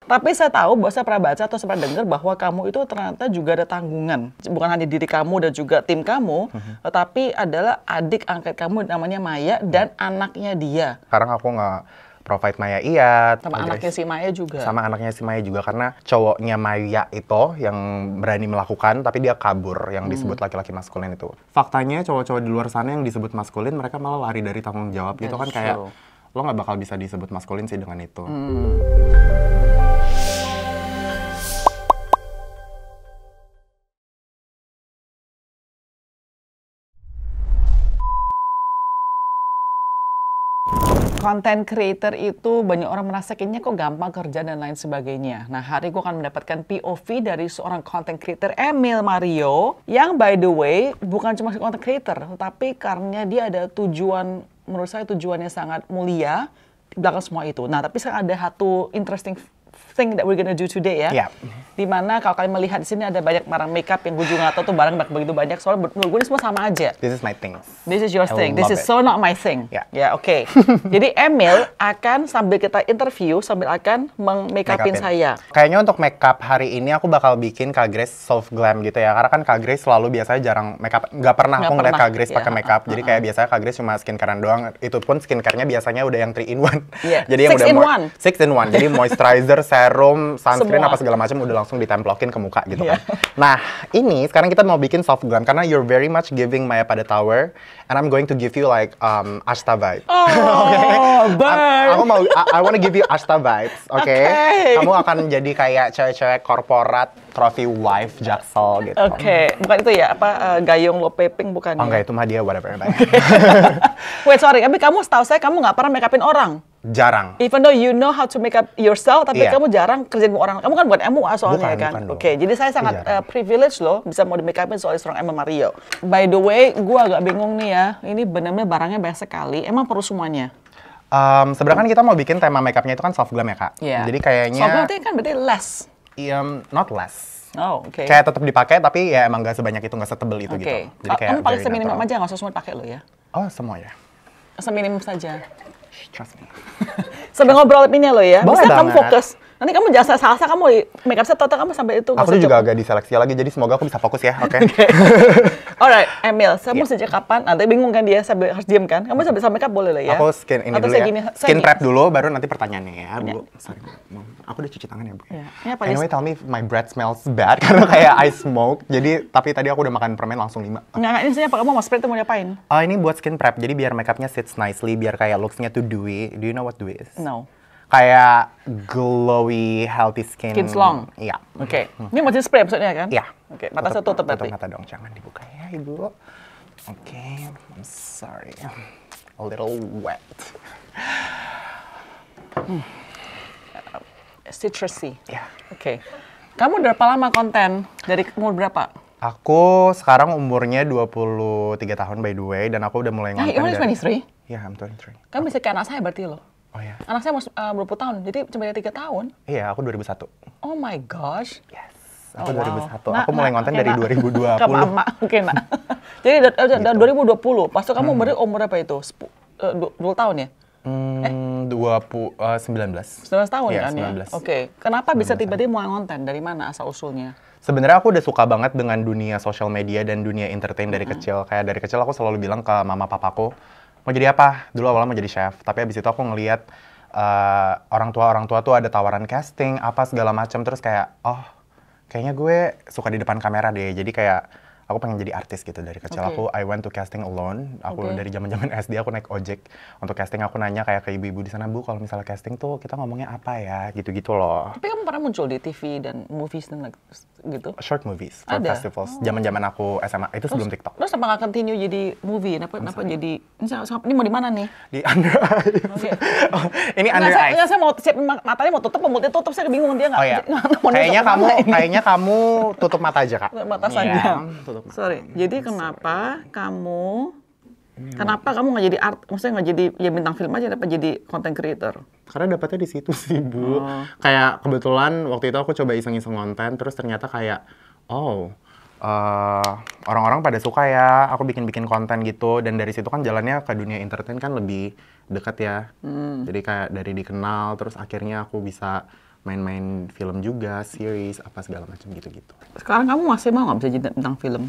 Tapi saya tahu, bahwa saya pernah baca atau saya pernah dengar bahwa kamu itu ternyata juga ada tanggungan. Bukan hanya diri kamu dan juga tim kamu, tetapi adalah adik angkat kamu namanya Maya dan anaknya dia. Sekarang aku nggak provide Maya Iyat. Sama anaknya si Maya juga. Sama anaknya si Maya juga, karena cowoknya Maya itu yang berani melakukan, tapi dia kabur, yang disebut laki-laki maskulin itu. Faktanya cowok-cowok di luar sana yang disebut maskulin, mereka malah lari dari tanggung jawab gitu kan, kayak lo nggak bakal bisa disebut maskulin sih dengan itu. Content creator itu banyak orang merasa kayaknya kok gampang kerja dan lain sebagainya. Nah, hari gue akan mendapatkan POV dari seorang content creator Emil Mario yang by the way bukan cuma content creator, tetapi karena dia ada tujuan, menurut saya tujuannya sangat mulia di belakang semua itu. Nah, tapi sekarang ada satu interesting thing that we're gonna do today ya. Yeah. Dimana kalau kalian melihat di sini ada banyak barang makeup yang gue juga nggak tahu tuh barang begitu banyak. Soalnya menurut gue ini semua sama aja. This is my thing. This is your thing. This is it. so not my thing. Yeah. Ya, oke. Jadi Emil akan sambil kita interview sambil akan make-upin saya. Kayaknya untuk makeup hari ini aku bakal bikin Kak Grace soft glam gitu ya. Karena kan Kak Grace selalu biasanya jarang makeup. Nggak pernah aku ngeliat Kak Grace pakai makeup. Jadi kayak biasanya Kak Grace cuma skincarean doang. Itu pun skincare-nya biasanya udah yang 3 in 1. Yeah. Jadi yang 6 in 1. 6 in 1. Jadi moisturizer, serum, sunscreen Semua. apa segala macam udah langsung ditemplokin ke muka gitu kan. Nah, ini sekarang kita mau bikin soft glam karena you're very much giving Maya pada Tower, and I'm going to give you like Ashta vibe. Oh, Aku mau I want to give you Ashta vibes, oke? Kamu akan jadi kayak cewek-cewek korporat, trophy wife, jaksel gitu. Oke, bukan itu ya, Gayung Lope Pink bukan Oh ya? enggak, itu mah dia whatever. Wait, sorry, tapi kamu setahu saya kamu nggak pernah make-upin orang. Jarang. Even though you know how to make up yourself, tapi Iya. kamu jarang kerjain orang. Kamu kan buat MUA soalnya Bukan, kan. bukan dong. Oke, jadi saya sangat Jarang. privilege loh bisa mau di make upin soal seorang Emil Mario. By the way, gua agak bingung nih ya. Ini benar-benar barangnya banyak sekali. Emang perlu semuanya? Sebenarnya kan kita mau bikin tema makeupnya itu kan soft glam ya kak. Iya. Jadi kayaknya Soalnya berarti less. not less. Oh, oke. Kayak tetap dipakai tapi ya emang gak sebanyak itu, gak setebel itu Oke. gitu. Jadi kayak Kamu pakai very seminimum natural. aja, nggak usah semua pakai lo ya. Oh semua ya. Seminimum saja. Trust me. Sambil ngobrol ini lo ya. Boleh Bisa kamu banget. fokus. Nanti kamu jangan salah kamu make up set total kamu sampai itu. Aku tuh juga agak diseleksi lagi, jadi semoga aku bisa fokus ya, oke? Alright, Emil, kamu sejak kapan? Nanti bingung kan dia sambil harus diem kan? Kamu sambil make up boleh lah ya? Aku skin ini Atau dulu saya ya. gini, saya Skin gini. prep dulu, baru nanti pertanyaannya ya, Bu. Sorry, Bu. Aku udah cuci tangan ya, Bu. Iya. Ini apa, Anyway, tell me if my breath smells bad, karena kayak I smoke. Jadi, tapi tadi aku udah makan permen langsung 5. Nggak, ini sebenarnya apa? Kamu mau spray itu mau diapain? Ini buat skin prep, jadi biar makeupnya sits nicely, biar kayak looks-nya tuh dewy. Do you know what dewy is? No. Kayak glowy, healthy skin. Skin long? Iya. Oke. Ini mau di spray maksudnya kan? Iya. Oke, mata saya tutup berarti. Tutup mata dong, jangan dibuka ya, Ibu. Oke, I'm sorry. A little wet. Citrusy. Ya. Oke. Kamu udah berapa lama konten? Dari umur berapa? Aku sekarang umurnya 23 tahun by the way, dan aku udah mulai Nah, ngonten you're only 23? Iya, I'm 23. Kamu bisa kayak anak saya berarti loh. Oh ya? Anak saya mau 20 tahun, jadi cuma beda 3 tahun. Iya, aku 2001. Oh my gosh. Yes. Aku Oh, wow. 2001. Aku mulai ngonten dari 2020. Kamu ama, oke nak. Jadi dari 2020, pas itu kamu umur berapa itu? 20 tahun ya? 19. 19 tahun Iya, kan 19. ya? Oke. Kenapa bisa tiba-tiba mulai ngonten? Dari mana asal usulnya? Sebenarnya aku udah suka banget dengan dunia social media dan dunia entertain dari kecil. Kayak dari kecil aku selalu bilang ke mama papaku, mau jadi apa? Dulu awalnya mau jadi chef, tapi abis itu aku ngeliat orang tua tuh ada tawaran casting, apa segala macam, terus kayak, oh kayaknya gue suka di depan kamera deh. Jadi kayak aku pengen jadi artis gitu dari kecil. Oke. I went to casting alone. Aku dari zaman-zaman SD aku naik ojek untuk casting. Aku nanya kayak ke ibu-ibu di sana, Bu, kalau misalnya casting tuh kita ngomongnya apa ya? Gitu-gitu loh. Tapi kamu pernah muncul di TV dan movies dan gitu? Short movies, for Ada? festivals. Zaman-zaman aku SMA, itu sebelum TikTok. Terus apa nggak continue jadi movie? Kenapa jadi... Ini mau di mana nih? Di Under Eyes. Oke. Oh, ini Under Nggak, Eyes. saya mau siapin matanya mau tutup, mulutnya tutup, saya bingung dia nggak. Oh ya, mau kayaknya nusuk kamu kemana ini? kayaknya kamu tutup mata aja kak. Mata Iya, saja. tutup mata. Sorry. Jadi kenapa kamu nggak jadi art? Maksudnya nggak jadi ya bintang film aja, dapat jadi content creator? Karena dapatnya di situ sih Bu. Kayak kebetulan waktu itu aku coba iseng-iseng konten, terus ternyata kayak orang-orang pada suka ya. Aku bikin-bikin konten gitu, dan dari situ kan jalannya ke dunia entertain kan lebih dekat ya. Jadi kayak dari dikenal, terus akhirnya aku bisa main-main film juga, series, apa segala macam gitu-gitu. Sekarang kamu masih mau nggak bisa jadi tentang film?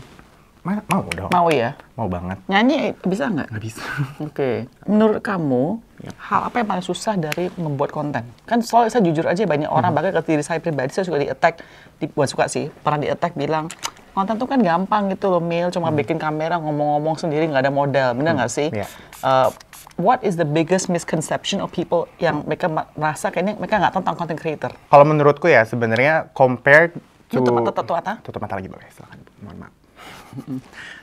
Mau dong. Mau ya? Mau banget. Nyanyi bisa nggak? Nggak bisa. Oke. Menurut kamu, hal apa yang paling susah dari membuat konten? Kan soalnya saya jujur aja banyak orang, bahkan ke diri saya pribadi, saya suka di-attack, bukan suka sih, pernah di-attack bilang, konten tuh kan gampang gitu loh, Mil, cuma bikin kamera, ngomong-ngomong sendiri, nggak ada modal. Bener nggak sih? Yeah. What is the biggest misconception of people yang mereka merasa kayaknya mereka nggak tahu tentang content creator? Kalau menurutku ya sebenarnya compared to... Tutup mata lagi boleh, silakan. Mohon maaf.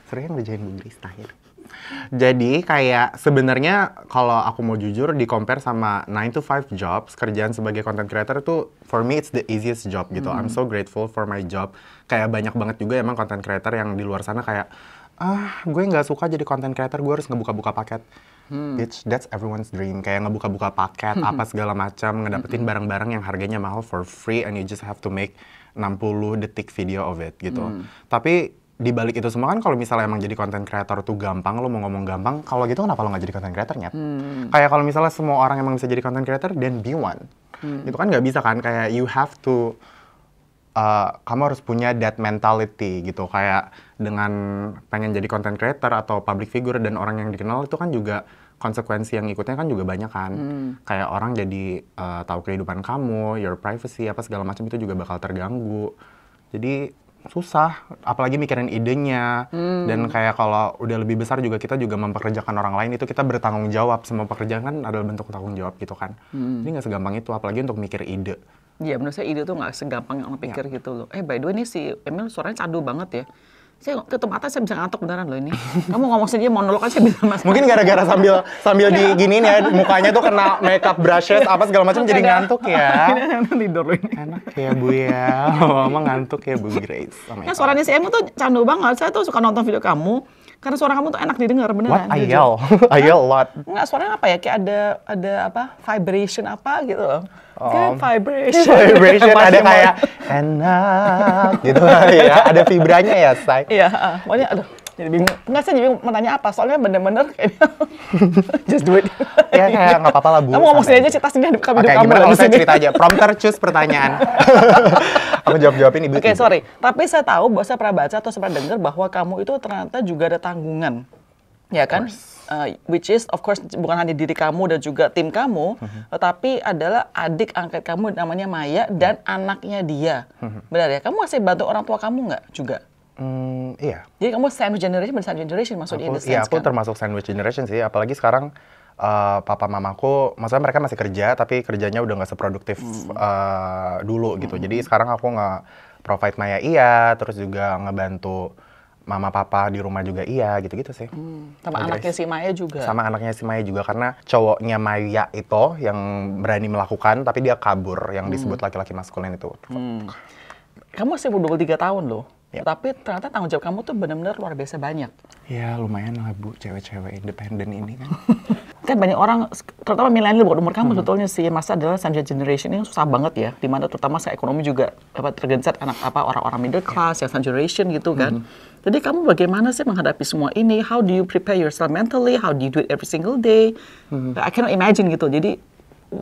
Sering ngerjain Bu Grace terakhir. Jadi kayak sebenarnya kalau aku mau jujur di compare sama 9 to 5 jobs, kerjaan sebagai content creator tuh for me it's the easiest job gitu. I'm so grateful for my job. Kayak banyak banget juga emang content creator yang di luar sana kayak gue nggak suka jadi content creator, gue harus ngebuka-buka paket. Bitch, that's everyone's dream. Kayak ngebuka-buka paket, apa segala macam, ngedapetin barang-barang yang harganya mahal for free and you just have to make 60 detik video of it gitu. Tapi di balik itu semua kan kalau misalnya emang jadi content creator tuh gampang, lo mau ngomong gampang, kalau gitu kenapa lo nggak jadi content creator, Nyet? Kayak kalau misalnya semua orang emang bisa jadi content creator, then be one. Itu kan nggak bisa kan, kayak you have to kamu harus punya that mentality gitu, kayak dengan pengen jadi content creator atau public figure dan orang yang dikenal itu kan juga konsekuensi yang ikutnya kan juga banyak kan. Kayak orang jadi tahu kehidupan kamu, your privacy apa segala macam itu juga bakal terganggu. Jadi susah, apalagi mikirin idenya. Dan kayak kalau udah lebih besar juga kita juga mempekerjakan orang lain, itu kita bertanggung jawab. Semua pekerjaan kan adalah bentuk tanggung jawab gitu kan. Jadi nggak segampang itu, apalagi untuk mikir ide. Iya, menurut saya ide tuh nggak segampang yang orang pikir gitu loh. By the way, ini si Emil suaranya candu banget ya. Saya tutup mata, saya bisa ngantuk beneran loh ini. Kamu ngomong sendiri monolog kan saya bisa masuk. Mungkin gara-gara sambil diginiin ya, mukanya tuh kena makeup brushes apa segala macam jadi ngantuk ya. Ini tidur loh ini. Enak ya Bu ya, mama ngantuk ya Bu Grace. Nah, suaranya si Emil tuh candu banget. Saya tuh suka nonton video kamu. Karena suara kamu tuh enak didengar beneran. What? I yell. I yell a lot. Enggak, suaranya apa ya? Kayak ada apa? Vibration apa gitu loh. Good vibration. Vibration ada kayak enak gitu ya. Ada vibranya ya, Say. Iya, pokoknya aduh. Jadi bingung. Enggak, saya jadi mau nanya apa? Soalnya bener-bener kayaknya just do it. Ya kayak nggak apa-apa lah Bu. Kamu ngomong sendiri aja, cerita sendiri kami Oke, gimana kalau saya cerita aja? Prompter choose pertanyaan. Aku jawab-jawabin Ibu. Oke, sorry. Tapi saya tahu, bahwa saya pernah baca atau saya pernah dengar bahwa kamu itu ternyata juga ada tanggungan. Ya kan? Which is, of course, bukan hanya diri kamu dan juga tim kamu, tetapi adalah adik angkat kamu namanya Maya dan anaknya dia. Benar ya? Kamu masih bantu orang tua kamu nggak juga? Iya. Jadi kamu sandwich generation maksudnya in the sense iya, aku kan? termasuk sandwich generation sih. Apalagi sekarang papa mamaku, maksudnya mereka masih kerja, tapi kerjanya udah nggak seproduktif dulu gitu. Jadi sekarang aku nge-provide Maya iya, terus juga ngebantu mama papa di rumah juga iya, gitu-gitu sih. Sama anaknya si Maya juga? Sama anaknya si Maya juga, karena cowoknya Maya itu yang berani melakukan, tapi dia kabur, yang disebut laki-laki maskulin itu. Kamu masih 23 tahun loh. Tapi ternyata tanggung jawab kamu tuh benar-benar luar biasa banyak. Ya lumayan lah Bu, cewek-cewek independen ini kan. Kan banyak orang, terutama milenial bukan umur kamu sebetulnya sih, masa adalah sandwich generation ini susah banget ya. Dimana terutama secara ekonomi juga tergencet orang-orang middle class yang sandwich generation gitu kan. Jadi kamu bagaimana sih menghadapi semua ini? How do you prepare yourself mentally? How do you do it every single day? I cannot imagine gitu. Jadi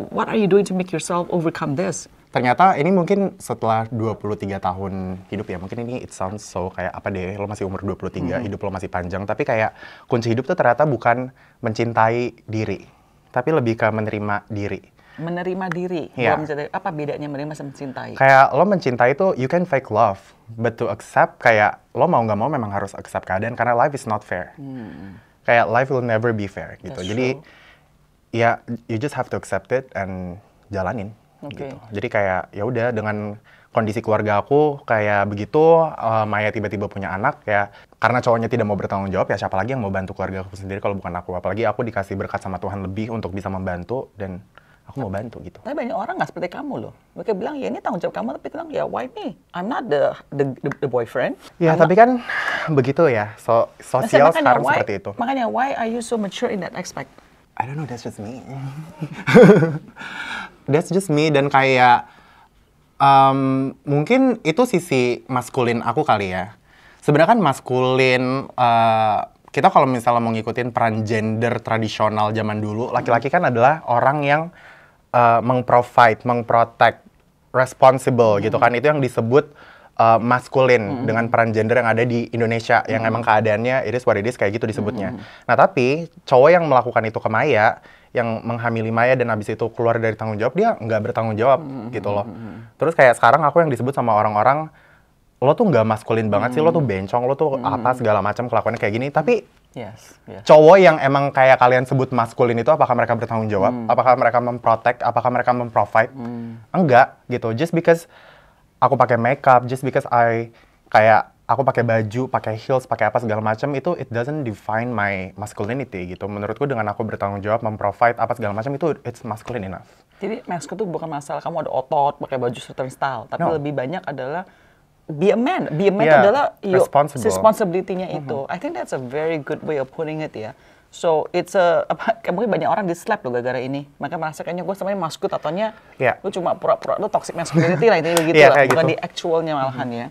what are you doing to make yourself overcome this? Ternyata ini mungkin setelah 23 tahun hidup ya, mungkin ini it sounds so kayak apa deh, lo masih umur 23, hidup lo masih panjang, tapi kayak kunci hidup tuh ternyata bukan mencintai diri, tapi lebih ke menerima diri. Menerima diri? Yeah. Apa bedanya menerima sama mencintai? Kayak lo mencintai tuh, you can fake love, but to accept, kayak lo mau nggak mau memang harus accept keadaan, karena life is not fair. Kayak life will never be fair gitu. That's Jadi true. ya you just have to accept it and jalanin. Gitu. Jadi kayak ya udah, dengan kondisi keluarga aku kayak begitu, Maya tiba-tiba punya anak ya, karena cowoknya tidak mau bertanggung jawab, ya siapa lagi yang mau bantu keluarga aku sendiri kalau bukan aku. Apalagi aku dikasih berkat sama Tuhan lebih untuk bisa membantu, dan aku mau bantu gitu. Tapi banyak orang nggak seperti kamu loh. Mereka bilang ya ini tanggung jawab kamu, tapi bilang ya why me? I'm not the boyfriend. Ya tapi kan begitu ya, sosial sekarang seperti itu. Makanya why are you so mature in that aspect? I don't know, that's just me. That's just me, dan kayak mungkin itu sisi maskulin aku kali ya. Sebenarnya kan maskulin, kita kalau misalnya mau ngikutin peran gender tradisional zaman dulu, laki-laki kan adalah orang yang meng-provide, meng-protect responsible gitu kan. Itu yang disebut maskulin dengan peran gender yang ada di Indonesia yang emang keadaannya it is what it is kayak gitu disebutnya. Nah tapi cowok yang melakukan itu ke Maya, yang menghamili Maya dan abis itu keluar dari tanggung jawab, dia nggak bertanggung jawab gitu loh. Terus kayak sekarang aku yang disebut sama orang-orang, lo tuh nggak maskulin banget sih, lo tuh bencong, lo tuh apa segala macam kelakuannya kayak gini. Tapi cowok yang emang kayak kalian sebut maskulin itu, apakah mereka bertanggung jawab? Apakah mereka memprotect? Apakah mereka memprovide? Enggak gitu. Just because aku pakai makeup, just because aku pakai baju, pakai heels, pakai apa segala macam, itu it doesn't define my masculinity gitu. Menurutku dengan aku bertanggung jawab, memprovide apa segala macam itu it's masculine enough. Jadi masculine itu bukan masalah kamu ada otot, pakai baju certain style, tapi lebih banyak adalah be a man. Be a man itu adalah responsibility-nya itu. I think that's a very good way of putting it ya. So it's mungkin banyak orang di-slap loh gara-gara ini. Mereka merasa kayaknya gue sebenarnya maskut ataunya lu cuma pura-pura lu toxic masculinity lah intinya begitu lah. Bukan di actualnya malahan ya.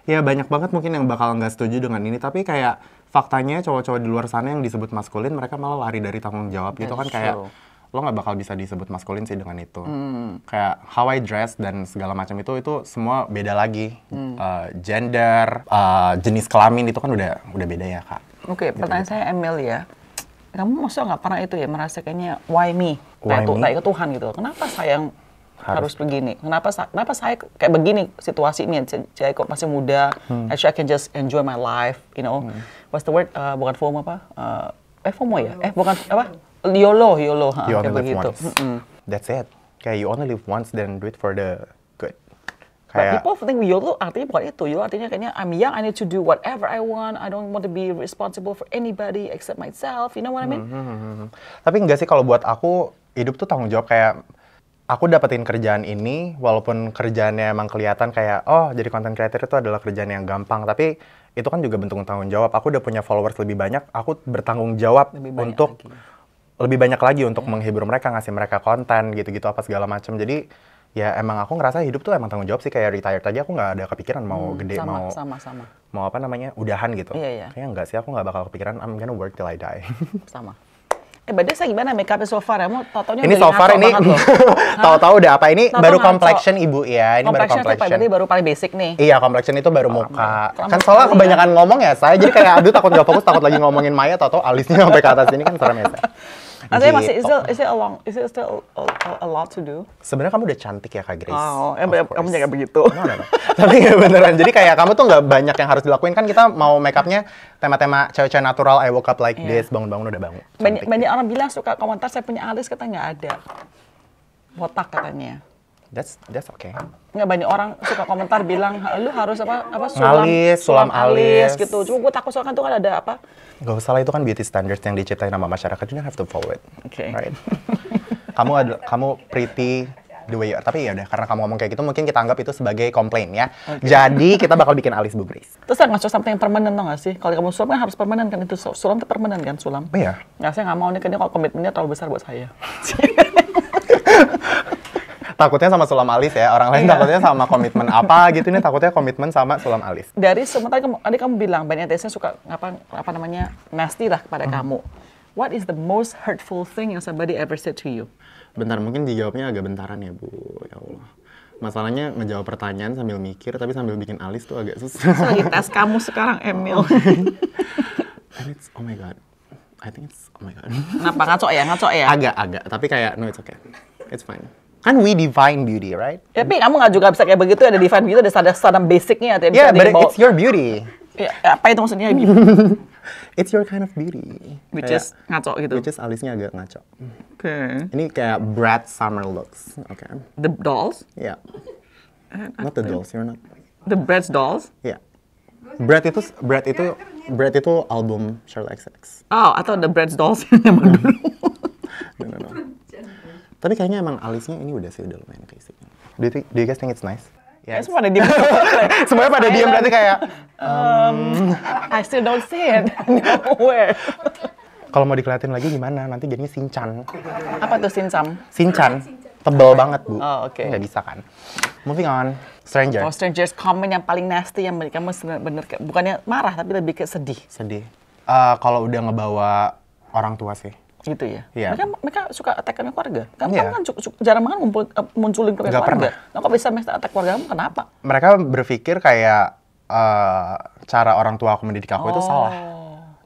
Ya banyak banget mungkin yang bakal nggak setuju dengan ini, tapi kayak faktanya cowok-cowok di luar sana yang disebut maskulin, mereka malah lari dari tanggung jawab gitu kan. Kayak lo nggak bakal bisa disebut maskulin sih dengan itu. Kayak how I dress dan segala macam itu semua beda lagi. Gender, jenis kelamin itu kan udah beda ya Kak. Oke, pertanyaan saya Emil ya. Kamu maksudnya nggak pernah itu ya merasa kayaknya why me? Kayak ke Tuhan gitu. Kenapa saya yang harus begini? Kenapa saya kayak begini situasi ini? Saya kok masih muda. Actually I can just enjoy my life, you know. What's the word? Bukan FOMO apa? FOMO ya? Bukan apa? YOLO. You only kayak live begitu. once. That's it. Kayak you only live once, then do it for the good. But people think YOLO artinya bukan itu. YOLO artinya kayaknya I'm young, I need to do whatever I want. I don't want to be responsible for anybody except myself. You know what I mean? Tapi enggak sih, kalau buat aku hidup tuh tanggung jawab. Kayak aku dapetin kerjaan ini, walaupun kerjaannya emang kelihatan kayak jadi content creator itu adalah kerjaan yang gampang, tapi itu kan juga bentuk tanggung jawab. Aku udah punya followers lebih banyak, aku bertanggung jawab lebih banyak lagi untuk menghibur mereka, ngasih mereka konten gitu-gitu apa segala macam. Jadi ya emang aku ngerasa hidup tuh emang tanggung jawab sih. Kayak retired aja aku nggak ada kepikiran mau gede, mau apa namanya udahan gitu. Kayaknya enggak sih, aku nggak bakal kepikiran I'm gonna work till I die. Sama. Berarti saya gimana make-up so far ya? Ini so far ini tahu-tahu udah apa ini baru complexion Ibu ya. Ini baru complexion. Berarti baru paling basic nih. Iya, complexion itu baru muka. Kan soalnya kebanyakan ngomong ya saya. Jadi kayak aduh takut nggak fokus, takut lagi ngomongin Maya atau alisnya sampai ke atas ini kan serem ya saya. Artinya masih is it still a lot to do? Sebenarnya kamu udah cantik ya Kak Grace. Kamu jangan begitu. No. Tapi nggak beneran. Jadi kayak kamu tuh nggak banyak yang harus dilakuin. Kan kita mau makeupnya tema-tema cewek-cewek natural. I woke up like this, bangun-bangun udah bangun. Banyak orang bilang suka komentar saya punya alis, katanya nggak ada. Botak katanya. That's okay. Nggak, banyak orang suka komentar bilang lu harus sulam alis gitu. Cuma gue takut soalnya kan tuh kan ada apa? Gak usah lah, itu kan beauty standards yang diciptain sama masyarakat. You don't have to follow it. Okay. Right? kamu pretty the way you are. Tapi ya udah, karena kamu ngomong kayak gitu, mungkin kita anggap itu sebagai komplain ya. Okay. Jadi kita bakal bikin alis Bu Grace. Terus saya ngaco something yang permanen tau gak sih? Kalau kamu sulam kan harus permanen kan, itu sulam itu permanen kan sulam? Iya. Nggak, saya nggak mau nih, kalau komitmennya terlalu besar buat saya. Takutnya sama sulam alis ya, orang lain takutnya sama komitmen apa gitu, nih takutnya komitmen sama sulam alis. Dari semua tadi kamu bilang banyak netizen suka apa namanya nasty lah kepada kamu. What is the most hurtful thing yang somebody ever said to you? Bentar, mungkin dijawabnya agak bentaran ya Bu, ya Allah. Masalahnya ngejawab pertanyaan sambil mikir, tapi sambil bikin alis tuh agak susah. Lagi tes kamu sekarang, Emil. And it's, oh my God. I think it's, oh my God. Kenapa? Ngaco ya? Agak, tapi kayak, no it's okay. It's fine. Kan we define beauty, right? Tapi kamu nggak juga bisa kayak begitu, ada define beauty, ada standar basicnya. Yeah, but it's your beauty. Ya, apa itu maksudnya? It's your kind of beauty. Which is ngaco gitu? Which is alisnya agak ngaco. Okay. Ini kayak Brad Summer looks. Okay. The dolls? Yeah. Not the dolls, you're not. The Brad's dolls? Yeah. Brad itu album Charlie XX. Oh, atau The Brad's dolls yang zaman dulu. No. Tapi kayaknya emang alisnya ini udah lumayan basic. Do you guys think it's nice? Yes. Semua pada diem. Semuanya pada diem berarti kayak I still don't see it. Nowhere. Kalau mau dikeliatin lagi gimana? Nanti jadinya sinchan. Apa tuh sinchan? Sinchan. Tebel banget, Bu. Oh, oke. Nggak bisa kan. Moving on. Stranger. Oh, strangers comment yang paling nasty yang kamu bener bukannya marah tapi lebih ke sedih. Kalau udah ngebawa orang tua sih. Gitu ya? Iya. Mereka suka attack keluarga? Kamu Iya. kan jarang banget munculin Nggak keluarga. pernah. Nah, kok bisa attack keluarga kamu? Kenapa? Mereka berpikir kayak cara orang tua aku mendidik aku itu salah.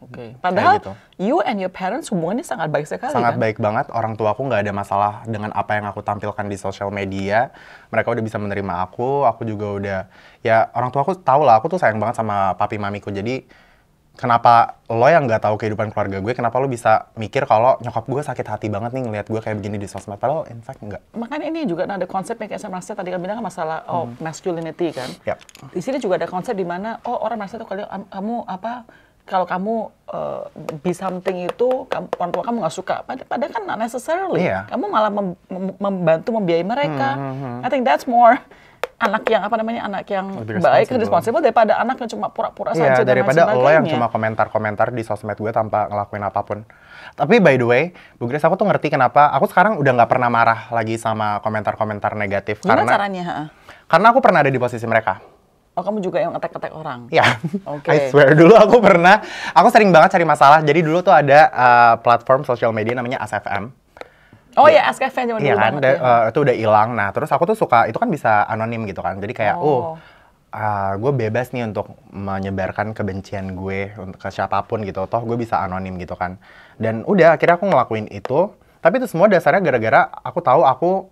Oke. Padahal gitu. you and your parents hubungannya sangat baik sekali Sangat kan? baik banget, orang tua aku nggak ada masalah dengan apa yang aku tampilkan di sosial media. Mereka udah bisa menerima aku juga udah, ya orang tua aku tahu lah, aku tuh sayang banget sama papi mamiku. Jadi kenapa lo yang nggak tahu kehidupan keluarga gue, kenapa lo bisa mikir kalau nyokap gue sakit hati banget nih ngelihat gue kayak begini di sosmed, padahal in fact enggak. Makanya ini juga ada konsep yang kayak saya merasa tadi kan bilang kan masalah masculinity kan. Yap. Di sini juga ada konsep di mana orang merasa tuh kamu kalau kamu be something itu orang tua kamu nggak suka. Padahal kan not necessarily. Iya. Kamu malah membantu membiayai mereka. I think that's more anak yang Lebih baik, responsible. responsible daripada anak yang cuma pura-pura Iya, saja dan lain daripada lo yang sebagainya. cuma komentar-komentar di sosmed gue tanpa ngelakuin apapun. Tapi by the way, Bu Grace, aku tuh ngerti kenapa aku sekarang udah nggak pernah marah lagi sama komentar-komentar negatif. Gimana karena caranya? karena aku pernah ada di posisi mereka. Oh, kamu juga yang attack orang? Ya, Oke. I swear dulu aku sering banget cari masalah. Jadi dulu tuh ada platform sosial media namanya ASFM. Oh ya, AskFM zaman Iya dulu kan, banget ya. itu udah hilang. Nah, terus aku tuh suka, itu kan bisa anonim gitu kan. Jadi kayak, gue bebas nih untuk menyebarkan kebencian gue ke siapapun gitu. Toh gue bisa anonim gitu kan. Dan udah, akhirnya aku ngelakuin itu. Tapi itu semua dasarnya gara-gara aku tahu aku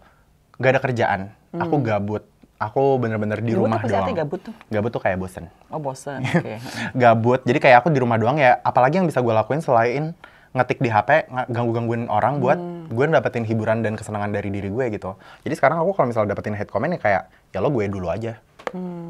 gak ada kerjaan. Aku gabut. Aku bener-bener di rumah Gabut apa sih doang. artinya gabut tuh? Gabut tuh kayak bosen. Oh, bosan. Oke. Gabut, jadi kayak aku di rumah doang ya. Apalagi yang bisa gue lakuin selain ngetik di HP, ganggu-gangguin orang buat gue dapetin hiburan dan kesenangan dari diri gue gitu. Jadi sekarang aku kalau misalnya dapetin hate comment ya kayak, ya lo gue dulu aja.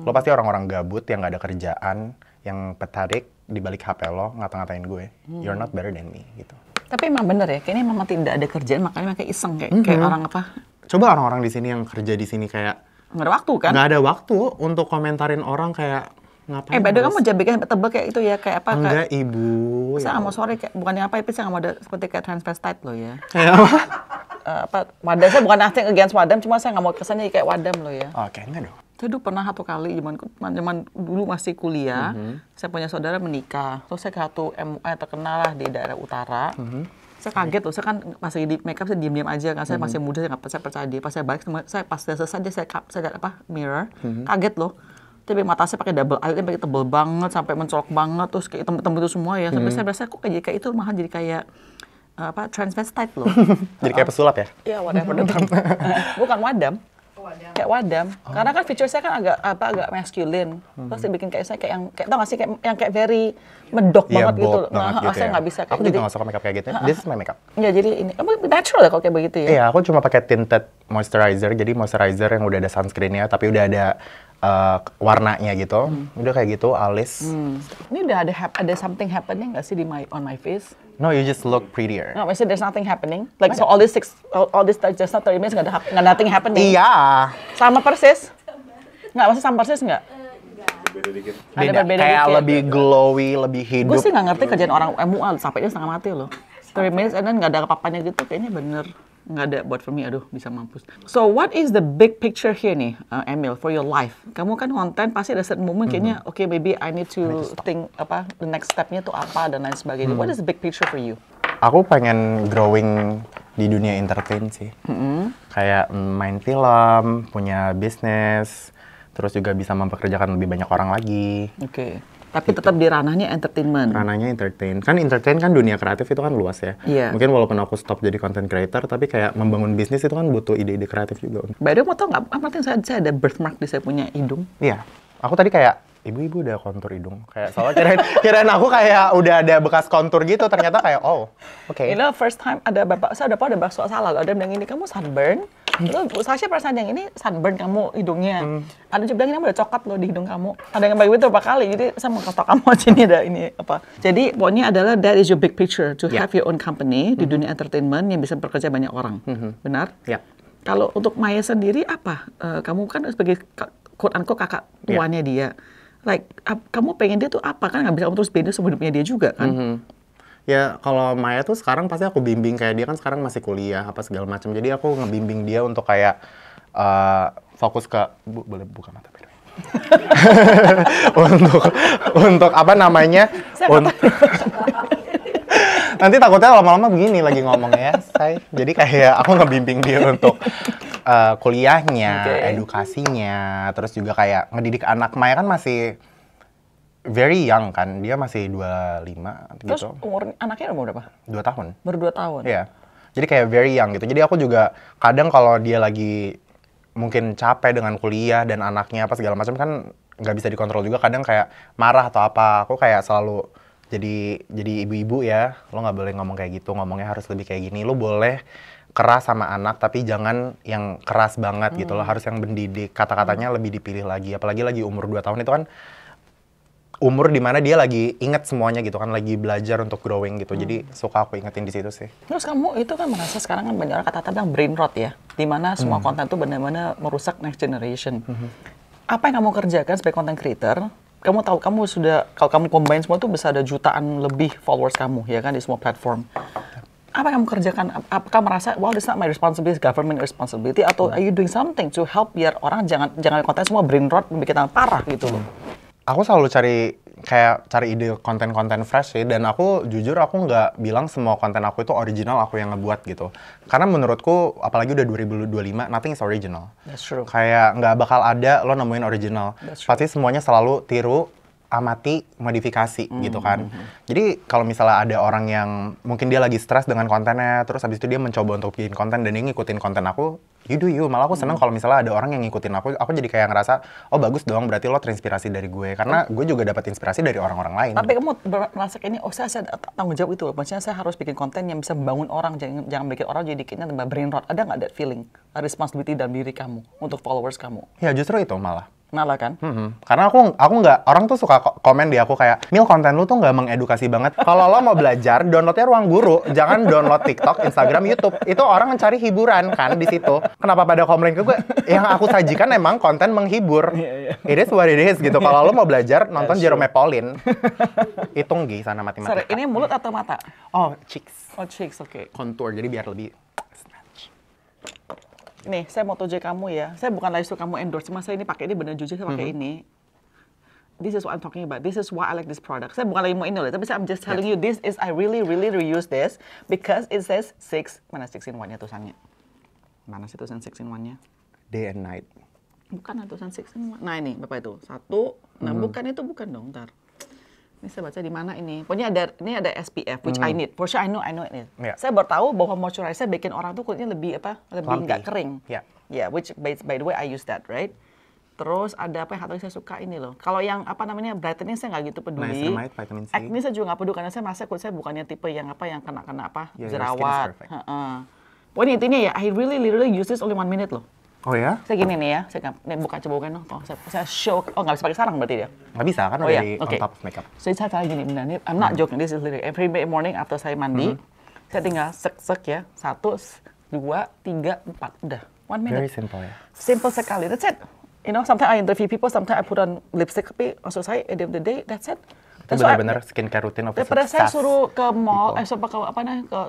Lo pasti orang-orang gabut yang gak ada kerjaan, yang pathetic di balik HP lo ngata-ngatain gue. You're not better than me gitu. Tapi emang bener ya, kayaknya memang tidak ada kerjaan, makanya mereka iseng kayak orang apa? Coba orang-orang di sini yang kerja di sini kayak Nggak ada waktu kan? nggak ada waktu untuk komentarin orang kayak ngapain. By the way, kamu harus- jangan bikin tebel kayak itu ya, kayak apa? Enggak, Kayak, Ibu. saya nggak mau sorry, kayak, bukannya apa, tapi saya nggak mau ada seperti kayak transvestite loh ya. Kayak apa? Wadam, saya bukan nothing against Wadam, cuma saya nggak mau kesannya kayak Wadam loh ya. Oke, enggak dong. Saya dulu pernah satu kali, zaman dulu masih kuliah, saya punya saudara menikah, terus saya ke satu MUI terkenal lah di daerah utara. Saya kaget loh, saya kan masih di makeup, saya diam-diam aja kan, saya masih muda, saya nggak percaya dia. Pas saya balik, pas saya selesai, saya lihat mirror, kaget loh. Tapi mata saya pakai double eye, pakai tebel banget, sampai mencolok banget, terus kayak hitam-hitam itu semua ya. Sampai saya berasa kok kayak itu malah jadi kayak transvestite loh. Jadi kayak pesulap ya? Ya, whatever. Bukan Wadam. Kayak Wadam. Karena kan feature saya kan agak masculine. Terus dibikin kayak saya tau gak sih yang kayak very medok Iya, banget gitu. bold banget gitu Saya ya. nggak bisa kayak Aku juga nggak suka makeup kayak gitu. This is my makeup. Ya jadi ini natural ya kalau kayak begitu ya. Iya, aku cuma pakai tinted moisturizer. Jadi moisturizer yang udah ada sunscreennya, tapi udah ada warnanya gitu. Udah kayak gitu, alis. Ini udah ada something happening nggak sih on my face? No, you just look prettier. No, maksudnya there's nothing happening. Like so all this just not 30 minutes nggak nothing happening. Iya. Sama persis. Nggak, maksudnya sama persis nggak? Ada Beda. berbeda Kayak dikit. lebih glowy, lebih hidup. Gue sih nggak ngerti kerjaan orang MUA sampai dia setengah mati loh. 30 minutes and then nggak ada apa-apanya gitu, kayaknya bener nggak ada buat for me, aduh bisa mampus. So what is the big picture here nih, Emil, for your life? Kamu kan konten pasti ada certain moment kayaknya, okay maybe I need to think the next stepnya tuh apa dan lain sebagainya. What is the big picture for you? Aku pengen growing di dunia entertain sih. Kayak main film, punya bisnis, terus juga bisa mempekerjakan lebih banyak orang lagi. Oke. Tapi tetap di ranahnya entertainment. Ranahnya entertain. Kan entertain kan dunia kreatif itu kan luas ya. Iya. Mungkin walaupun aku stop jadi content creator, tapi kayak membangun bisnis itu kan butuh ide-ide kreatif juga. By the way, mau tau nggak? Apa penting saya ada birthmark di saya punya hidung? Iya. Aku tadi kayak, ibu-ibu udah kontur hidung. Kayak soalnya kirain aku kayak udah ada bekas kontur gitu. Ternyata kayak, oh, oke. You know, first time ada bapak soal salah loh. Ada yang bilang ini, kamu sunburn. Terus Sasha perasaan yang ini sunburn kamu hidungnya. Ada juga bilang ini udah coklat loh di hidung kamu. Ada yang bagi itu berapa kali. Jadi saya mau kasih kamu sini ada ini apa. Jadi pokoknya adalah that is your big picture to have your own company di dunia entertainment yang bisa bekerja banyak orang. Benar? Ya. Kalau untuk Maya sendiri apa? Kamu kan sebagai quote unquote kakak tuanya dia. Like kamu pengen dia tuh apa, kan nggak bisa kamu terus beda sama hidupnya dia juga kan? Ya kalau Maya tuh sekarang pasti aku bimbing, kayak dia kan sekarang masih kuliah apa segala macam. Jadi aku ngebimbing dia untuk kayak fokus ke boleh buka mata by the way. untuk apa namanya? Nanti takutnya lama-lama begini lagi ngomongnya, say. Jadi kayak aku ngebimbing dia untuk kuliahnya, edukasinya, terus juga kayak ngedidik anak. Maya kan masih very young kan, dia masih 25 Terus gitu. umur anaknya umur berapa? 2 tahun. Baru 2 tahun? Iya. Jadi kayak very young gitu. Jadi aku juga kadang kalau dia lagi mungkin capek dengan kuliah dan anaknya apa segala macam kan nggak bisa dikontrol juga. Kadang kayak marah atau apa. Aku kayak selalu jadi ibu-ibu ya. Lo nggak boleh ngomong kayak gitu. Ngomongnya harus lebih kayak gini. Lo boleh keras sama anak tapi jangan yang keras banget gitu. Lo harus yang mendidik. Kata-katanya lebih dipilih lagi. Apalagi lagi umur 2 tahun itu kan umur dimana dia lagi inget semuanya gitu kan, lagi belajar untuk growing gitu. Jadi suka aku ingetin di situ sih. Terus kamu itu kan merasa sekarang kan banyak orang kata-kata bilang brain rot ya, dimana semua konten itu benar-benar merusak next generation. Apa yang kamu kerjakan sebagai content creator? Kamu tahu kamu sudah, kalau kamu combine semua tuh bisa ada jutaan lebih followers kamu ya kan di semua platform. Apa yang kamu kerjakan? Apakah merasa, well, it's not my responsibility, it's government responsibility, atau are you doing something to help biar orang jangan konten semua brain rot, bikin parah gitu loh? Aku selalu cari ide konten-konten fresh sih, dan aku jujur aku nggak bilang semua konten aku itu original aku yang ngebuat gitu. Karena menurutku apalagi udah 2025, nothing is original. That's true. Kayak nggak bakal ada lo nemuin original. That's true. Pasti semuanya selalu tiru, amati, modifikasi gitu kan. Jadi kalau misalnya ada orang yang mungkin dia lagi stres dengan kontennya, terus habis itu dia mencoba untuk bikin konten dan dia ngikutin konten aku, you do you. Malah aku seneng kalau misalnya ada orang yang ngikutin aku jadi kayak ngerasa, oh bagus dong, berarti lo terinspirasi dari gue. Karena gue juga dapat inspirasi dari orang-orang lain. Tapi kamu merasa ini, oh saya tanggung jawab itu. Maksudnya saya harus bikin konten yang bisa membangun orang, jangan bikin orang jadi dikitnya tambah brain rot. Ada nggak that feeling, responsibility dalam diri kamu untuk followers kamu? Ya justru itu malah. Malah kan? Karena aku nggak, orang tuh suka komen di aku kayak, Mil, konten lu tuh nggak mengedukasi banget. Kalau lo mau belajar, downloadnya Ruang Guru, jangan download TikTok, Instagram, YouTube. Itu orang mencari hiburan kan di situ. Kenapa pada komplain ke gue? Yang aku sajikan emang konten menghibur. It is what it is gitu. Kalau lo mau belajar, nonton Jerome Pauline. Hitung Gi sana matematika. Sorry, ini mulut atau mata? Oh, cheeks. Oh, cheeks, oke. Contour, jadi biar lebih snatch. Nih, saya mau tunjuk kamu ya. Saya bukan lagi suka kamu endorse, cuma saya ini pakai ini bener jujur saya pakai ini. This is what I'm talking about. This is why I like this product. Saya bukan lagi mau ini loh, tapi I'm just telling you this is I really reuse this because it says 6 in 1-nya tulisannya. Mana sih tulisan 6 in 1-nya? Day and night. Bukan tulisan 6 in 1. Nah, ini Bapak itu. 1. Nah, bukan itu bukan dong, ntar. Ini saya baca di mana ini? Pokoknya ada SPF, which I need. For sure I know it. Yeah. Saya baru tahu bahwa moisturizer bikin orang tuh kulitnya lebih lebih nggak kering. Yeah. Yeah, which by the way I use that, right? Terus ada apa yang satu saya suka ini loh. Kalau yang brightening saya nggak gitu peduli. Niacinamide, vitamin C. Acne saya juga nggak peduli karena saya merasa kulit saya bukannya tipe yang kena Yeah, your skin is jerawat. perfect. Pokoknya intinya ya, I literally use this only 1 minute loh. Oh ya? Saya gini nih ya, saya buka coba kan, saya show, nggak bisa pakai sarang berarti dia. Nggak bisa kan udah di on top of makeup. Jadi saya cara gini benar nih, I'm not joking, this is literally every morning after saya mandi, saya tinggal sek ya, 1, 2, 3, 4, udah 1 minute. Very simple ya. Simple sekali, that's it. You know, sometimes I interview people, sometimes I put on lipstick, tapi maksud saya at the end of the day, that's it. Itu benar-benar skincare routine of a daripada saya suruh ke mall,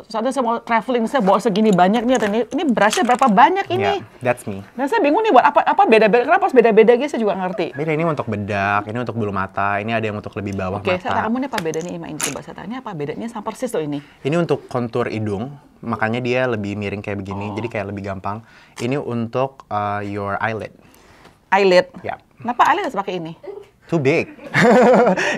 sana saya mau traveling, saya bawa segini banyak nih, ini brushnya berapa banyak ini? Yeah, that's me. Nah saya bingung nih buat apa beda-beda, kenapa harus beda-beda gitu, saya juga ngerti. Beda, ini untuk bedak, ini untuk bulu mata, ini ada yang untuk lebih bawah Oke, mata. saya tanya kamu nih apa bedanya Ima ini, coba saya tanya apa bedanya sama persis tuh ini. Ini untuk kontur hidung, makanya dia lebih miring kayak begini, jadi kayak lebih gampang. Ini untuk your eyelid. Eyelid? Ya. Kenapa eyelid harus pakai ini? Too big.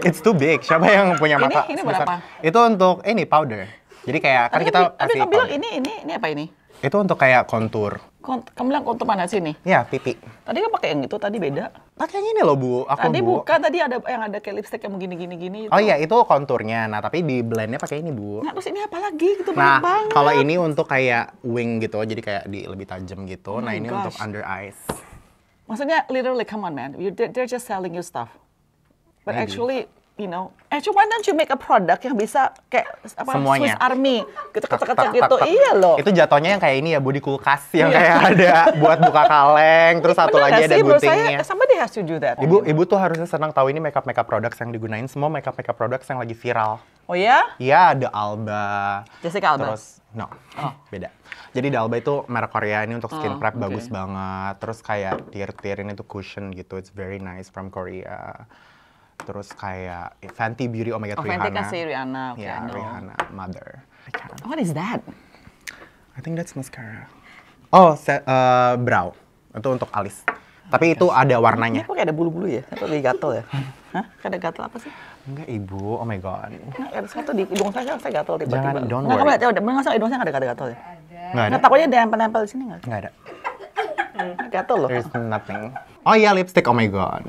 It's too big. Siapa yang punya mata? Ini berapa? Itu untuk ini powder. Jadi kayak kan kita tapi kasih kamu bilang ini apa ini? Itu untuk kayak kontur. Kamu bilang kontur mana sini? Ya, pipi. Tadi kan pakai yang itu, tadi beda. Pakai yang ini loh, Bu. Tadi bukan, tadi ada yang ada kayak lipstick yang gini. Oh iya, itu konturnya. Nah, tapi di blendnya pakai ini, Bu. Nah, terus ini apa lagi? Gitu Nah, banyak banget. kalau ini untuk kayak wing gitu, jadi kayak lebih tajam gitu. Nah, ini untuk under eyes. Maksudnya, literally, come on, man. They're just selling you stuff. But Maybe. actually, why don't you make a product yang bisa kayak Semuanya. Swiss Army, ketek-ketek gitu. Iya loh. Itu jatuhnya yang kayak ini ya, body kulkas yang kayak ada buat buka kaleng, terus satu Bener lagi nggak ada sih? Menurut guntingnya. saya, somebody has to do that. Ibu tuh harusnya senang tahu ini makeup products yang digunain, semua makeup products yang lagi viral. Oh ya? Iya, ada Alba. Jessica Alba? Terus, no, beda. Jadi The Alba itu merek Korea, ini untuk skin prep bagus banget. Terus kayak tier ini tuh cushion gitu, it's very nice from Korea. Terus kayak Fenty Beauty Omega 3 Fenty Rihanna. kasih Rihanna. Okay, Yeah, I know. Rihanna, Mother. What is that? I think that's mascara. Oh, brow. Itu untuk alis. Tapi itu ada warnanya. Ini kok kayak ada bulu-bulu ya? Atau lagi gatel ya? Hah? Kayak ada gatel apa sih? Enggak, Ibu. Oh my God. Nggak, ada satu di hidung saya gatel tiba-tiba. Jangan, don't Nggak, worry. kamu lihat, masa hidung saya nggak ada gatel ya? Nggak ada? Nggak, takutnya ada nempel-nempel di sini nggak? Nggak ada. Gatel loh. There's nothing. Oh iya, lipstick. Oh my God.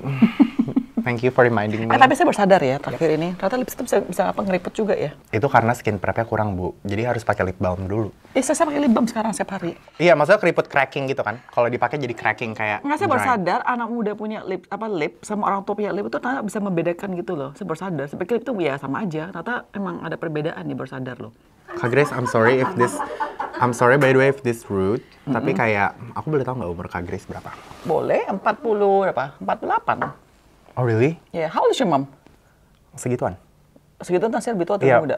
Thank you for reminding me. Tapi saya bersadar ya, terakhir ini. Ternyata lipstick bisa apa ngeripet juga ya? Itu karena skin prep-nya kurang, Bu. Jadi harus pakai lip balm dulu. Saya pakai lip balm sekarang setiap hari. Iya, maksudnya keriput cracking gitu kan. Kalau dipakai jadi cracking kayak Nggak, saya baru dry. sadar anak muda punya lip sama orang tua punya lip itu ternyata bisa membedakan gitu loh. Saya baru sadar. Saya pikir itu ya sama aja. Ternyata emang ada perbedaan nih, baru sadar loh. Kak Grace, I'm sorry by the way if this rude. Tapi kayak, aku boleh tahu nggak umur Kak Grace berapa? Boleh, 40 berapa? 48. Oh really? Yeah, how old is your mom? Segituan? Segitu nanti saya lebih tua atau Iya, lebih muda?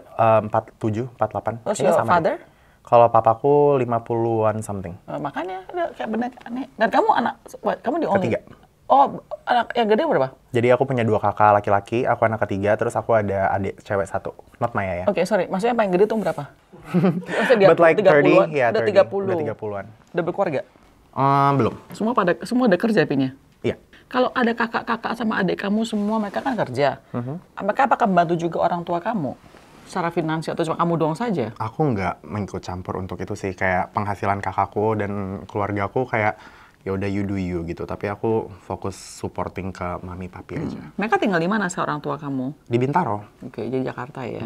47, 48. Terus Kayaknya your sama father? deh. Kalau papaku 50-an something. Makanya ada kayak bener aneh. Dan kamu kamu di only? Ketiga. Oh, anak yang gede berapa? Jadi aku punya 2 kakak laki-laki, aku anak ketiga, terus aku ada adik cewek 1. Not Maya ya. Oke, sorry. Maksudnya yang paling gede tuh berapa? Maksudnya But like 30, ya udah 30. 30. Udah 30-an. Udah berkeluarga? Belum. Semua ada kerja pinya? Iya. Kalau ada kakak-kakak sama adik kamu semua mereka kan kerja. Mereka apakah membantu juga orang tua kamu secara finansial atau cuma kamu doang saja? Aku nggak mengikut campur untuk itu sih. Kayak penghasilan kakakku dan keluargaku kayak ya udah you do you gitu. Tapi aku fokus supporting ke mami papi aja. Mereka tinggal di mana sih orang tua kamu? Di Bintaro. Oke, jadi Jakarta ya.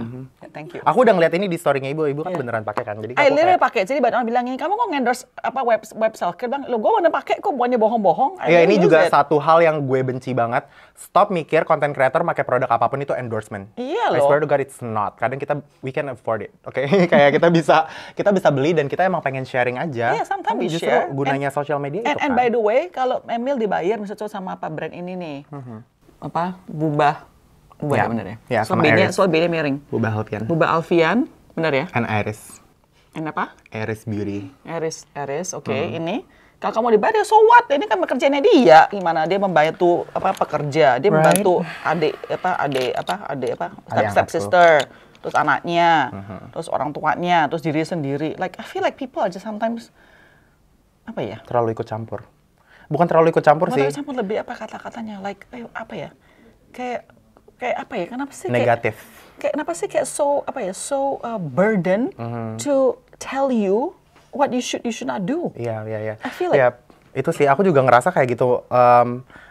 Thank you. Aku udah ngeliat ini di story-nya ibu. Ibu kan beneran pakai kan. Jadi aku Literally kayak, pakai. Jadi banyak orang bilang ini, kamu kok endorse apa web self-care? Bang, lo gue bener pakai kok, bukannya bohong-bohong. ya ini juga satu hal yang gue benci banget. Stop mikir content creator pakai produk apapun itu endorsement. Iya I loh. swear to God it's not. Kadang we can afford it. Oke, kayak kita bisa beli dan kita emang pengen sharing aja. Iya, sometimes Kan we justru share. gunanya social media itu And kan. by the way, kalau Emil dibayar misalnya sama apa brand ini nih, apa Bubah Ya, ya bener ya? ya, sama Iris. Soal B-nya miring. Bubah Alfian. Bubah Alfian, bener ya? And Iris. And apa? Iris Beauty. Eris, oke. Ini kalau kamu dibayar, ya so what? Ini kan pekerjaannya dia. Gimana dia membantu pekerja, dia membantu adik step angkatku. sister, terus anaknya, terus orang tuanya, terus diri sendiri. Like I feel like people are just sometimes apa ya? Terlalu ikut campur. Bukan terlalu ikut campur sih. Campur lebih apa kata-katanya? Like apa ya? Kayak apa ya? Kenapa sih? Negatif. Kayak kenapa sih kayak so burden to tell you what you should not do. Iya. I feel like- Ya, itu sih aku juga ngerasa kayak gitu.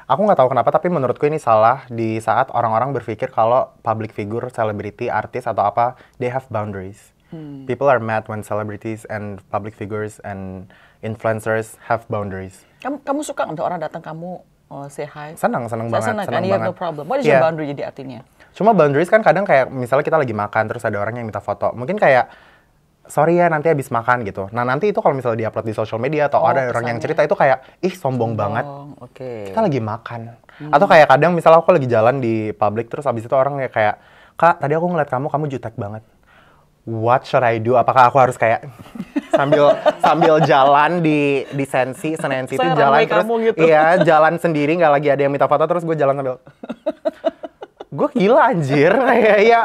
Aku nggak tahu kenapa, tapi menurutku ini salah di saat orang-orang berpikir kalau public figure, selebriti, artis atau apa, they have boundaries. People are mad when celebrities and public figures and influencers have boundaries. Kamu suka nggak orang datang kamu say hi? Senang banget. Senang kan? Senang You have no banget. problem. What is your Iya. boundary jadi artinya? Cuma boundaries kan kadang kayak misalnya kita lagi makan terus ada orang yang minta foto. Mungkin kayak sorry ya nanti habis makan gitu. Nah nanti itu kalau misalnya diupload di social media atau ada orang yang kesannya. cerita itu kayak ih sombong banget. Oke. Kita lagi makan. Atau kayak kadang misalnya aku lagi jalan di publik terus habis itu orang kayak Kak tadi aku ngeliat kamu jutek banget. What should I do? Apakah aku harus kayak sambil jalan di Sensi Senen City Saya jalan ramai terus kamu gitu. iya jalan sendiri nggak lagi ada yang minta foto terus gue jalan sambil gue gila anjir kayak ya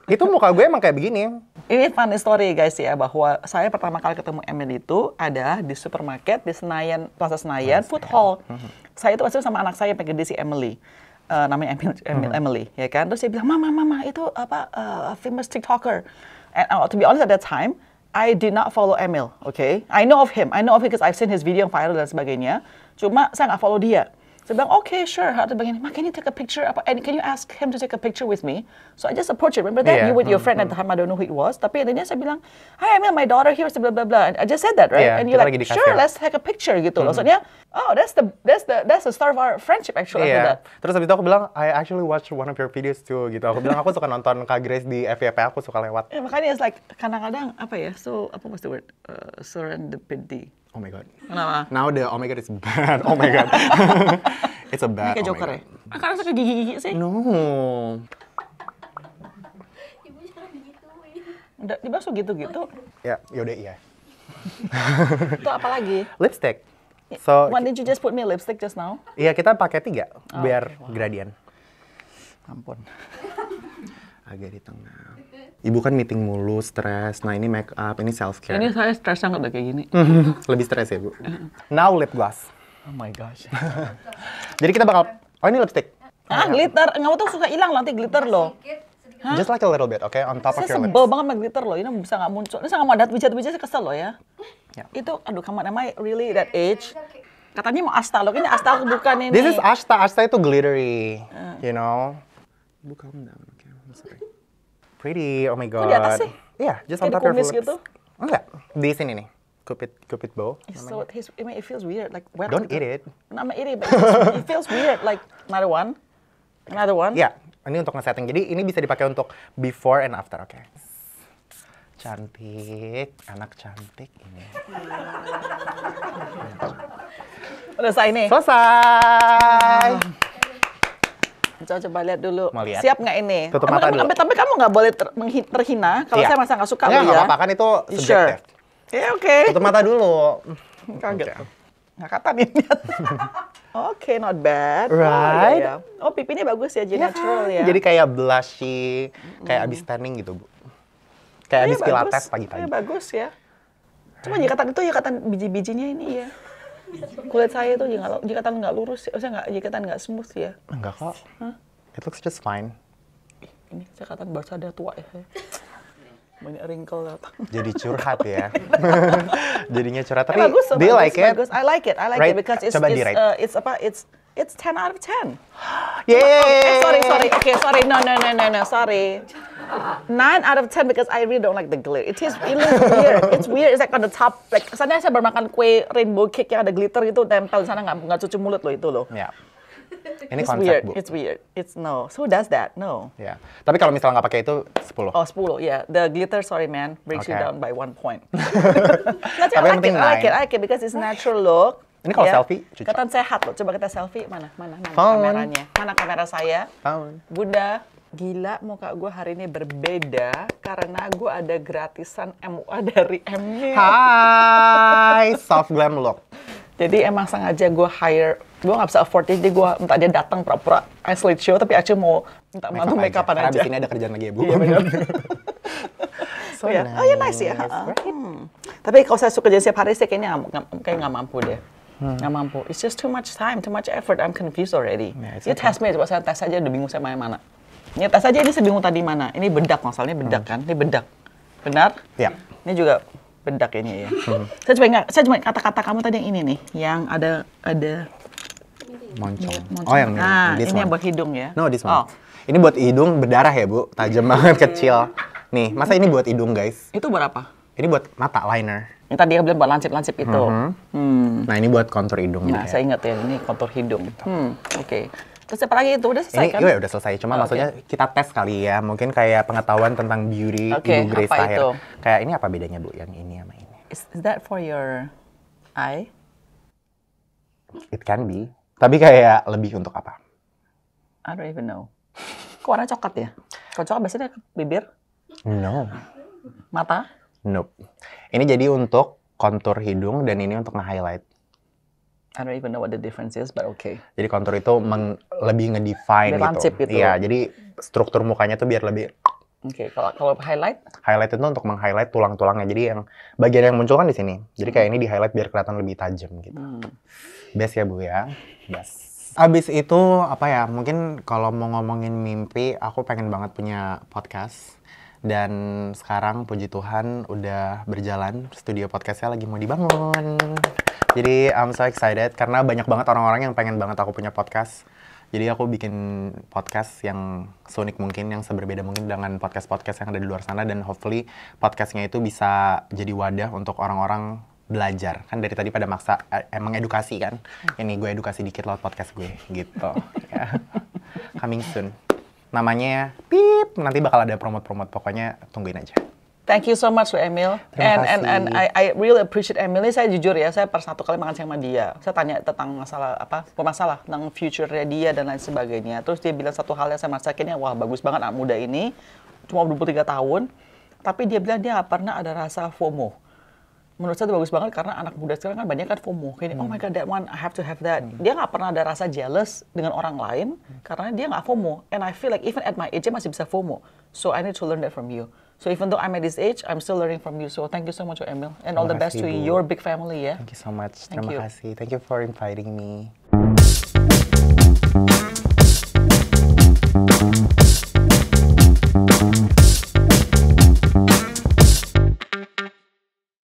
itu muka gue emang kayak begini. Ini funny story guys ya, bahwa saya pertama kali ketemu Emil itu adalah di supermarket di Senayan, Plaza Senayan, Food Hall. Saya itu pasti sama anak saya yang gede si Emily. Namanya Emily, ya kan? Terus dia bilang, Mama, itu apa famous TikToker. And to be honest at that time, I did not follow Emil, okay? I know of him because I've seen his video yang viral dan sebagainya. Cuma saya nggak follow dia. Saya bilang, okay, sure. Harus begini, Ma, can you take a picture? And can you ask him to take a picture with me? So I just approached him. Remember that? Yeah. You with your friend at the time, I don't know who it was. Tapi intinya saya bilang, hi Emil, my daughter here, blah, blah, blah. And I just said that, right? Yeah, And you're kita like, lagi di sure, kasir. let's take a picture gitu. Maksudnya, oh, that's the start of our friendship actually. after Iya. that. Terus habis itu aku bilang, I actually watch one of your videos too gitu. Aku bilang aku suka nonton Kak Grace di FYP aku suka lewat. Ya, makanya it's like, kadang-kadang, apa ya, apa was the word? Serendipity. Oh my god. Kenapa? Now the oh my god is bad. Oh my god. It's a bad. Kayak oh my Joker God. ya? Karena saya gigi-gigi sih. No. Ibu sekarang digituin. Udah dibasuh gitu-gitu. Ya, yaudah iya. Itu apa lagi? Lipstick. So, Why did you just put me lipstick just now? iya kita pakai 3 biar gradient. Ampun. Agak di tengah. Ibu kan meeting mulu, stres. Nah ini make up, ini self care. Ini saya stres banget udah kayak gini. Lebih stres ya Bu. Now lip gloss. Oh my gosh. Jadi kita bakal, oh ini lipstick. Glitter. Nggak tuh suka hilang nanti glitter loh. Just like a little bit, okay, on top of Saya your lips. sebel banget sama glitter loh. Ini bisa nggak muncul. Ini sama ada bijat-bijat saya kesel loh ya. Ya. Itu, aduh, come on, am I really that age? Katanya mau Asta loh. Ini Asta bukan ini. This is Ashta. Ashta itu glittery, you know. Ibu calm down, okay? I'm sorry. Pretty, oh my god. Kok di atas sih? Iya, just Kayak on top of your kumis lips. gitu? Enggak, di sini nih. Cupid bow. So it feels weird, like wet. Don't eat it. No, I'm not eating, but it feels weird. Like another one. Iya, ini untuk nge-setting. Jadi ini bisa dipakai untuk before and after, oke? Cantik, anak cantik ini. Udah selesai nih. Selesai. Coba lihat dulu. Mau lihat? Siap nggak ini? Tutup mata dulu. Tapi kamu nggak boleh terhina. Kalau Iya. saya masa nggak suka Nggak, lu nggak ya. apa-apa kan itu You subjektif. Ya oke. Tutup mata dulu. Kaget. Oke. Nggak kata nih. Oke, not bad. Right? Oh, iya, iya. Oh, pipinya bagus ya, jadi natural ya. Jadi kayak blushy, kayak abis tanning gitu, Bu. Kayak abis Iya, pilates bagus. pagi-pagi. Iya, bagus ya. Cuma jikatan itu jikatan biji-bijinya ini ya. Kulit saya itu jikatan nggak lurus, maksudnya nggak jikatan nggak smooth ya. Enggak kok. It looks just fine. Ini jikatan baru sadar tua ya. Banyak wrinkle datang. Jadi curhat ya. Jadinya curhat. Tapi Bagus, do you bagus, like it? bagus. I like it Rate, because coba di-rate. it's 10 out of 10. Yay! Sorry. Okay, sorry. No. Sorry. 9 out of 10 because I really don't like the glitter. It looks weird. It's weird. It's like on the top. Like, sana saya bermakan kue rainbow cake yang ada glitter itu tempel di sana nggak cuci mulut loh itu loh. Ya. Ini It's konsep, weird. Bu. It's weird. It's no. So who does that? No. Ya. Tapi kalau misalnya nggak pakai itu 10. Oh, 10. Yeah. The glitter, sorry man, brings you Okay. down by 1 point. That's Tapi yang penting I like 9. it because it's natural look. Ini kalau Ya. selfie, cocok. Kelihatan sehat loh. Coba kita selfie. Mana Phone. kameranya? Mana kamera saya? Tahun. Bunda, gila muka gue hari ini berbeda karena gue ada gratisan MUA dari Emil. Hai, soft glam look. Jadi emang sengaja gue hire, gue nggak bisa afford jadi gue minta dia datang pura-pura slide show, tapi actually mau minta bantu make upan Karena aja. abis ini ada kerjaan lagi ya, Bu. Iya benar. So Oh ya nice ya. Tapi kalau saya suka jadi setiap hari sih kayaknya nggak mampu deh. Nggak mampu. It's just too much time, too much effort. I'm confused already. Yeah, it's You test me, coba saya tes aja udah bingung saya main mana. Ini tes aja ini saya bingung tadi mana. Ini bedak masalahnya bedak kan. Ini bedak. Benar? Ya. Ini juga bedak ini ya. Saya cuma kata-kata kamu tadi yang ini nih, yang ada Moncong. moncong. Oh, yang ini. Nah, This ini yang one. buat hidung ya. No, this Oh, one. Ini buat hidung berdarah ya, Bu. Tajam banget, kecil. Nih, masa ini buat hidung, guys? itu berapa? Ini buat mata, liner. Ini tadi dia bilang buat lancip-lancip itu. Nah, ini buat kontur hidung. Nah, gitu saya ya. ingat ya, ini kontur hidung. Oke. Terus apa lagi itu? Udah selesai Ini kan? iya, udah selesai. Cuma Oh, maksudnya kita tes kali ya. Mungkin kayak pengetahuan tentang beauty Oke, Ibu Grace apa Tahir. itu? Kayak ini apa bedanya, Bu? Yang ini sama ini? Is that for your eye? It can be. Tapi kayak lebih untuk apa? I don't even know. Kok warna coklat ya? Kalau coklat biasanya ke bibir, No. mata. Nope. Ini jadi untuk kontur hidung dan ini untuk nge-highlight. I don't even know what the difference is, but okay. Jadi kontur itu lebih ngedefine Lebih lancip gitu. Iya, jadi struktur mukanya tuh biar lebih Oke, kalau highlight, highlight itu untuk meng-highlight tulang-tulangnya. Jadi yang bagian yang muncul kan di sini. Jadi kayak ini di-highlight biar kelihatan lebih tajam gitu. Best ya, Bu ya. Best. Abis itu apa ya? Mungkin kalau mau ngomongin mimpi, aku pengen banget punya podcast. Dan sekarang puji Tuhan udah berjalan, studio podcastnya lagi mau dibangun. Jadi I'm so excited karena banyak banget orang-orang yang pengen banget aku punya podcast. Jadi aku bikin podcast yang seunik mungkin, yang seberbeda mungkin dengan podcast-podcast yang ada di luar sana. Dan hopefully podcastnya itu bisa jadi wadah untuk orang-orang belajar. Kan dari tadi pada maksa emang edukasi kan. Ini gue edukasi dikit lewat podcast gue gitu. Ya. Coming soon. Namanya Pip, nanti bakal ada promote-promote, pokoknya tungguin aja. thank you so much to Emil. Terima And kasih. I really appreciate Emil. Ini saya jujur ya, saya per satu kali makan siang sama dia. Saya tanya tentang masalah tentang future-nya dia dan lain sebagainya. Terus dia bilang satu hal yang saya merasa kayaknya wah bagus banget anak muda ini. Cuma 23 tahun, tapi dia bilang dia nggak pernah ada rasa FOMO. menurut saya itu bagus banget karena anak muda sekarang kan banyak kan FOMO. Kayak, oh my god, that one, I have to have that. Dia nggak pernah ada rasa jealous dengan orang lain karena dia nggak FOMO. And I feel like even at my age, dia masih bisa FOMO. So I need to learn that from you. So even though I'm at this age, I'm still learning from you. So thank you so much, Emil. And all the best to Terima kasih, Bu. your big family ya. Thank you so much. Thank you. Terima kasih. Thank you for inviting me.